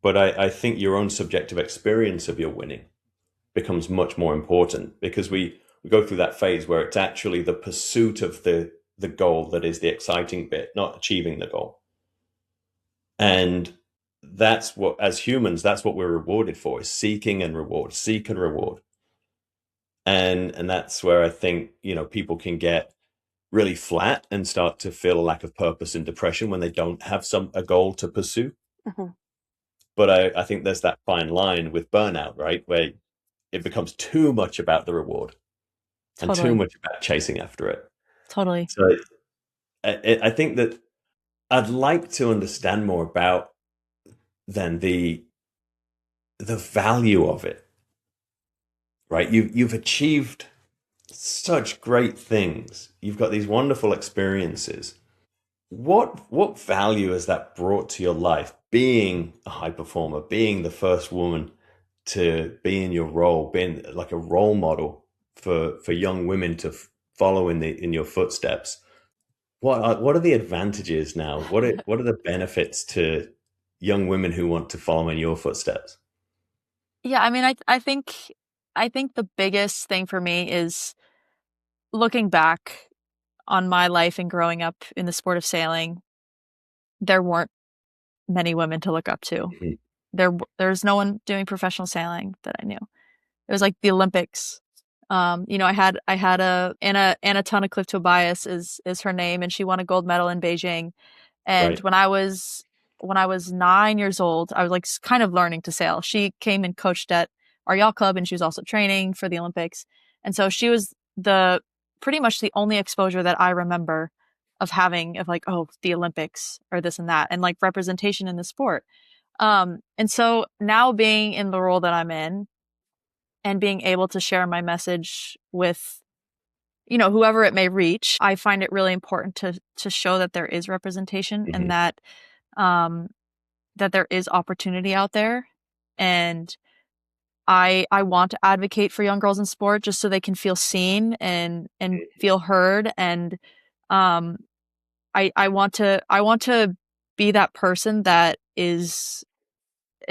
But I think your own subjective experience of your winning becomes much more important, because we go through that phase where it's actually the pursuit of the goal that is the exciting bit, not achieving the goal. And that's what, as humans, that's what we're rewarded for, is seeking and reward, seek and reward. And that's where I think, people can get really flat and start to feel a lack of purpose and depression when they don't have a goal to pursue. But I think there's that fine line with burnout, right? Where it becomes too much about the reward and too much about chasing after it. Totally. So I think that I'd like to understand more about then the value of it, right? You've achieved such great things. You've got these wonderful experiences. What value has that brought to your life, being a high performer, being the first woman to be in your role, being like a role model for young women to follow in your footsteps? What are the advantages now? What are the benefits to young women who want to follow in your footsteps? Yeah, I mean, I think the biggest thing for me is looking back on my life and growing up in the sport of sailing. There weren't many women to look up to. There's no one doing professional sailing that I knew. It was like the Olympics. I had Anna Cliff Tobias is her name, and she won a gold medal in Beijing. And when I was 9 years old, I was like kind of learning to sail. She came and coached at our yacht club, and she was also training for the Olympics. And so she was pretty much the only exposure that I remember of having of like, oh, the Olympics or this and that, and like representation in the sport. And so now being in the role that I'm in and being able to share my message with, whoever it may reach, I find it really important to show that there is representation and that there is opportunity out there. And I want to advocate for young girls in sport just so they can feel seen and feel heard. And I want to be that person that is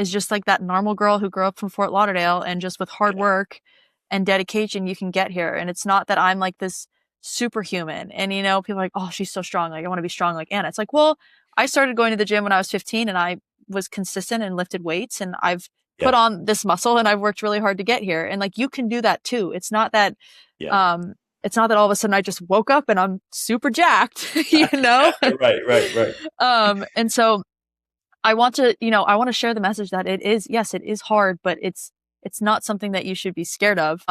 just like that normal girl who grew up from Fort Lauderdale, and just with hard work and dedication, you can get here. And it's not that I'm like this superhuman. And, people are like, oh, she's so strong. Like, I want to be strong like Anna. It's like, well, I started going to the gym when I was 15, and I was consistent and lifted weights, and I've put on this muscle, and I've worked really hard to get here. And like, you can do that too. It's not that, it's not that all of a sudden I just woke up and I'm super jacked, Right. And so I want to share the message that it is hard, but it's not something that you should be scared of.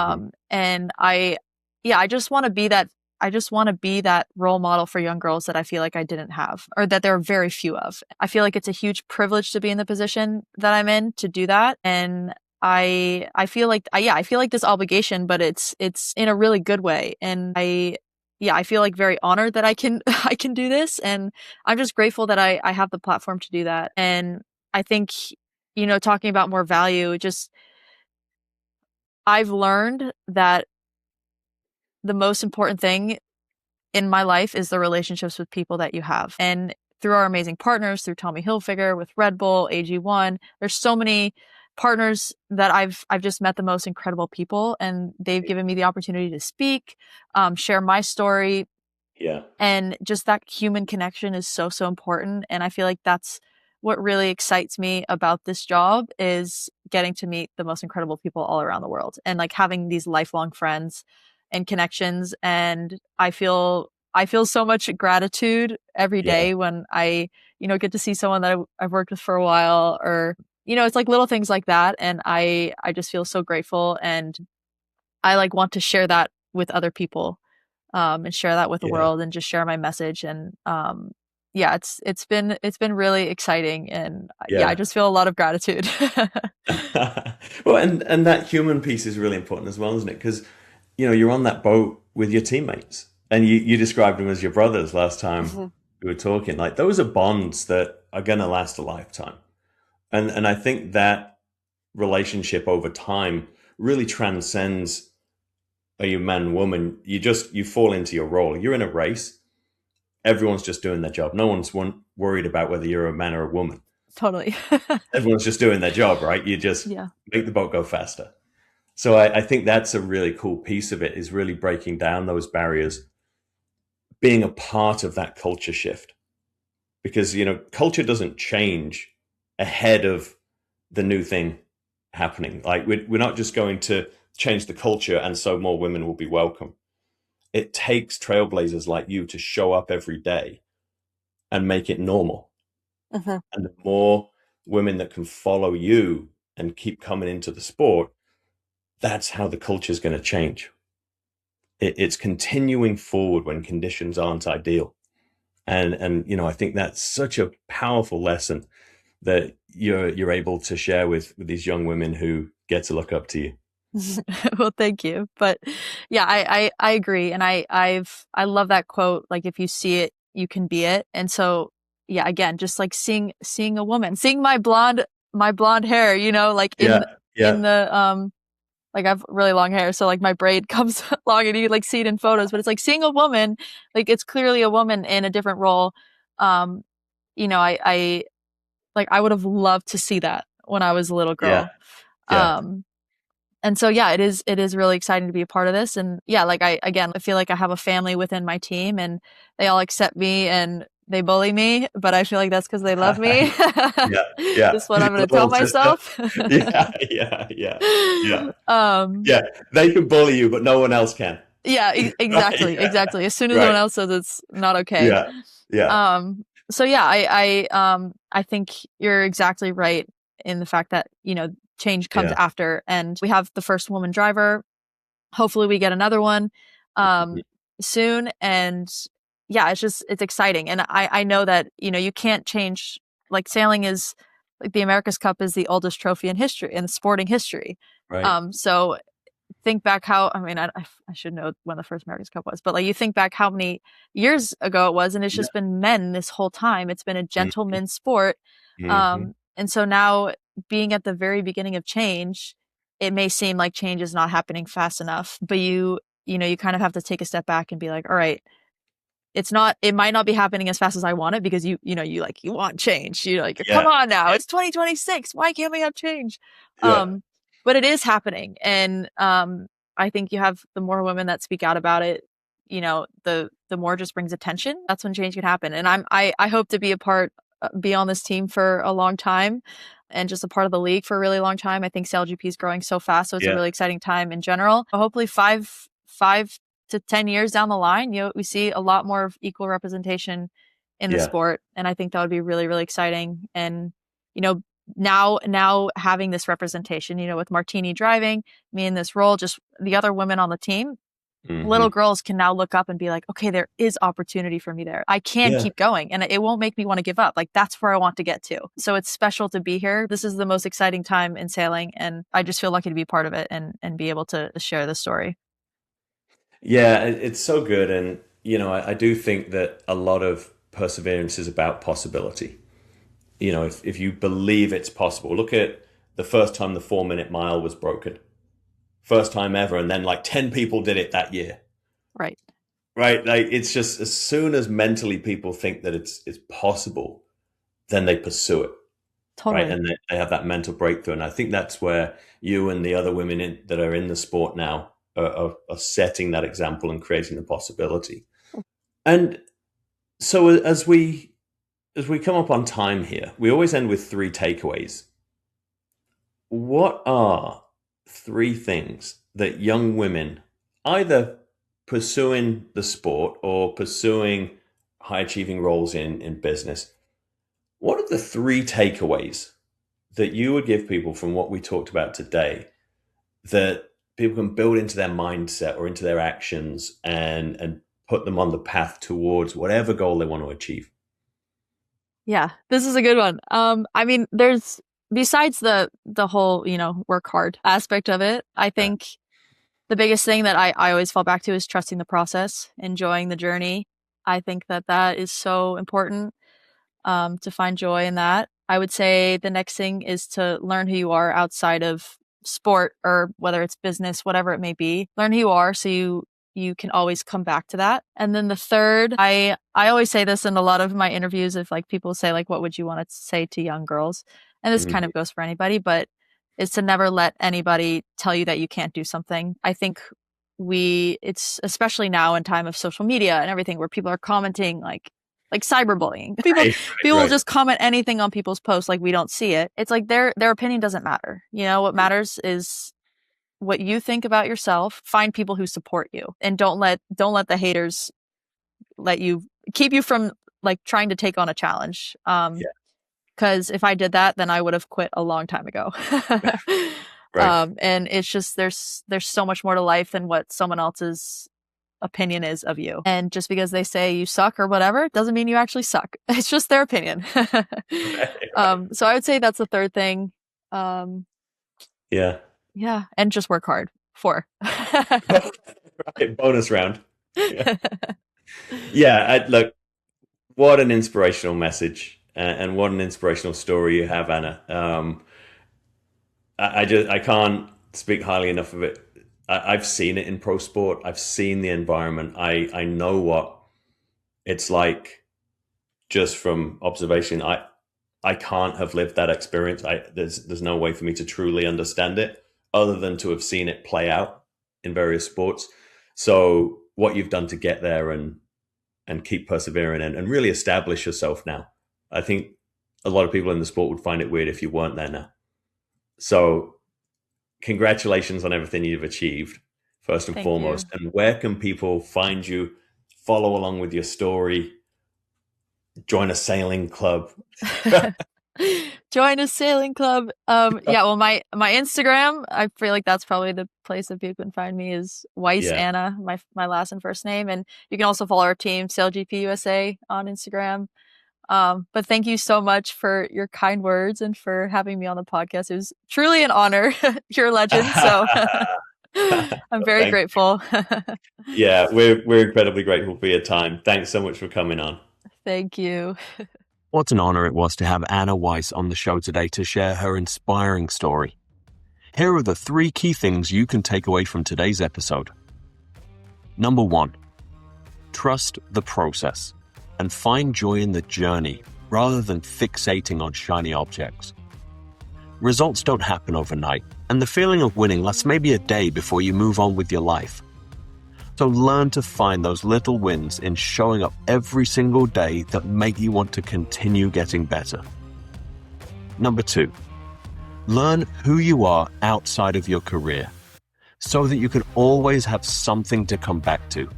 And I just want to be that role model for young girls that I feel like I didn't have, or that there are very few of. I feel like it's a huge privilege to be in the position that I'm in to do that. And I feel like, I feel like this obligation, but it's in a really good way. And I feel like very honored that I can do this. And I'm just grateful that I have the platform to do that. And I think, talking about more value, just I've learned that the most important thing in my life is the relationships with people that you have. And through our amazing partners, through Tommy Hilfiger, with Red Bull, AG1, there's so many partners that I've just met the most incredible people, and they've given me the opportunity to speak, share my story. Yeah. And just that human connection is so, so important. And I feel like that's what really excites me about this job, is getting to meet the most incredible people all around the world, and like having these lifelong friends and connections. And I feel so much gratitude every Yeah. day when I, get to see someone that I've worked with for a while, or, it's like little things like that. And I just feel so grateful, and I like want to share that with other people, and share that with the Yeah. world, and just share my message. And yeah, it's been really exciting, and yeah, I Yeah. just feel a lot of gratitude. Well, and that human piece is really important as well, isn't it? Because you're on that boat with your teammates, and you described them as your brothers last time we were talking. Like, those are bonds that are going to last a lifetime, and I think that relationship over time really transcends, are you man, woman? You fall into your role. You're in a race. Everyone's just doing their job. No one's worried about whether you're a man or a woman. Totally. Everyone's just doing their job, right? You just Yeah. make the boat go faster. So I think that's a really cool piece of it, is really breaking down those barriers, being a part of that culture shift. Because, culture doesn't change ahead of the new thing happening. Like, we're not just going to change the culture and so more women will be welcome. It takes trailblazers like you to show up every day and make it normal. And the more women that can follow you and keep coming into the sport, that's how the culture is going to change. It's continuing forward when conditions aren't ideal. And I think that's such a powerful lesson that you're able to share with these young women who get to look up to you. Well, thank you. But yeah, I agree. And I love that quote, like, if you see it, you can be it. And so, yeah, again, just like seeing a woman, seeing my blonde hair, like in the, like, I have really long hair, so like my braid comes long, and you like see it in photos, but it's like seeing a woman, like, it's clearly a woman in a different role. I like, I would have loved to see that when I was a little girl. Yeah. And so, yeah, it is really exciting to be a part of this. And yeah, like, I feel like I have a family within my team, and they all accept me and they bully me, but I feel like that's because they love me. Yeah. That's what I'm going to tell myself. Yeah. Yeah. They can bully you, but no one else can. Yeah, exactly. Right? Exactly. As soon as someone else says it's not okay. Yeah. So yeah, I think you're exactly right in the fact that, change comes after, and we have the first woman driver. Hopefully we get another one soon. And yeah, it's exciting. And I know that, you can't change, like, sailing is, like, the America's Cup is the oldest trophy in history, in sporting history. Right. So think back how, I mean, I should know when the first America's Cup was, but like, you think back how many years ago it was, and it's just been men this whole time. It's been a gentleman's sport. And so now, being at the very beginning of change, it may seem like change is not happening fast enough, but you kind of have to take a step back and be like, all right, it might not be happening as fast as I want it, because you want change. You're like, come on now, it's 2026. Why can't we have change? But it is happening. And I think you have the more women that speak out about it, the more it just brings attention. That's when change can happen. And I hope to be on this team for a long time, and just a part of the league for a really long time. I think SailGP is growing so fast, so it's a really exciting time in general. Hopefully 5 to 10 years down the line, we see a lot more of equal representation in the sport. And I think that would be really, really exciting. And, now having this representation, with Martini driving, me in this role, just the other women on the team, little girls can now look up and be like, okay, there is opportunity for me there. I can keep going, and it won't make me want to give up. Like, that's where I want to get to. So it's special to be here. This is the most exciting time in sailing, and I just feel lucky to be part of it and be able to share this story. Yeah, it's so good. And, I do think that a lot of perseverance is about possibility. If you believe it's possible, look at the first time the 4-minute mile was broken. first time ever, and then like 10 people did it that year. Right. Right. Like, it's just, as soon as mentally people think that it's possible, then they pursue it. Totally. Right. And they have that mental breakthrough. And I think that's where you and the other women that are in the sport now are setting that example and creating the possibility. And so as we come up on time here, we always end with 3 takeaways. What are 3 things that young women, either pursuing the sport or pursuing high achieving roles in business, what are the 3 takeaways that you would give people from what we talked about today that people can build into their mindset or into their actions and put them on the path towards whatever goal they want to achieve? Yeah, this is a good one. I mean, there's, besides the whole, work hard aspect of it, I think the biggest thing that I always fall back to is trusting the process, enjoying the journey. I think that is so important, to find joy in that. I would say the next thing is to learn who you are outside of sport, or whether it's business, whatever it may be. Learn who you are so you can always come back to that. And then the third, I always say this in a lot of my interviews, if like people say like, what would you want to say to young girls? And this kind of goes for anybody, but is to never let anybody tell you that you can't do something. I think it's especially now in time of social media and everything, where people are commenting like cyberbullying. People will just comment anything on people's posts like we don't see it. It's like their opinion doesn't matter. What matters is what you think about yourself. Find people who support you, and don't let the haters keep you from like trying to take on a challenge. Because if I did that, then I would have quit a long time ago. Right. And it's just there's so much more to life than what someone else's opinion is of you. And just because they say you suck or whatever doesn't mean you actually suck. It's just their opinion. Right. So I would say that's the third thing. Yeah. Yeah, and just work hard. 4. Right. Bonus round. Yeah. Look, what an inspirational message, and what an inspirational story you have, Anna. I can't speak highly enough of it. I've seen it in pro sport. I've seen the environment. I know what it's like just from observation. I can't have lived that experience. There's no way for me to truly understand it other than to have seen it play out in various sports. So what you've done to get there and keep persevering and really establish yourself now. I think a lot of people in the sport would find it weird if you weren't there now. So congratulations on everything you've achieved, first and foremost. And where can people find you, follow along with your story, join a sailing club? Join a sailing club. Yeah, well, my Instagram, I feel like that's probably the place that people can find me, is Weis Anna, my last and first name. And you can also follow our team, SailGP USA, on Instagram. But thank you so much for your kind words and for having me on the podcast. It was truly an honor. You're a legend, so I'm very grateful. Yeah, we're incredibly grateful for your time. Thanks so much for coming on. Thank you. What an honor it was to have Anna Weis on the show today to share her inspiring story. Here are the 3 key things you can take away from today's episode. Number 1, trust the process and find joy in the journey rather than fixating on shiny objects. Results don't happen overnight, and the feeling of winning lasts maybe a day before you move on with your life. So learn to find those little wins in showing up every single day that make you want to continue getting better. Number 2, learn who you are outside of your career so that you can always have something to come back to.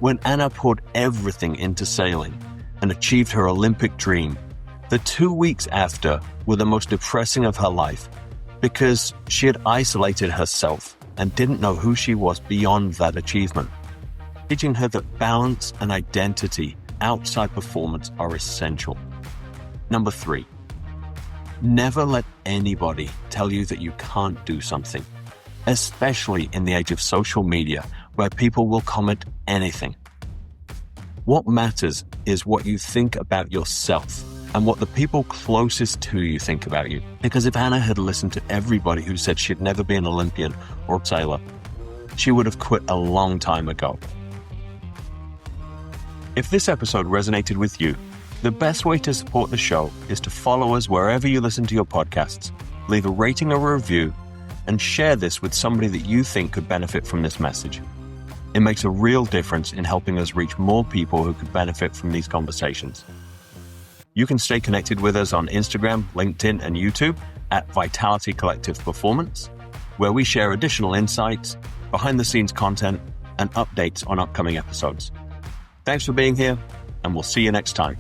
When Anna poured everything into sailing and achieved her Olympic dream, the 2 weeks after were the most depressing of her life because she had isolated herself and didn't know who she was beyond that achievement, teaching her that balance and identity outside performance are essential. Number 3, never let anybody tell you that you can't do something, especially in the age of social media where people will comment anything. What matters is what you think about yourself and what the people closest to you think about you. Because if Anna had listened to everybody who said she'd never be an Olympian or sailor, she would have quit a long time ago. If this episode resonated with you, the best way to support the show is to follow us wherever you listen to your podcasts, leave a rating or a review, and share this with somebody that you think could benefit from this message. It makes a real difference in helping us reach more people who could benefit from these conversations. You can stay connected with us on Instagram, LinkedIn, and YouTube at Vitality Collective Performance, where we share additional insights, behind-the-scenes content, and updates on upcoming episodes. Thanks for being here, and we'll see you next time.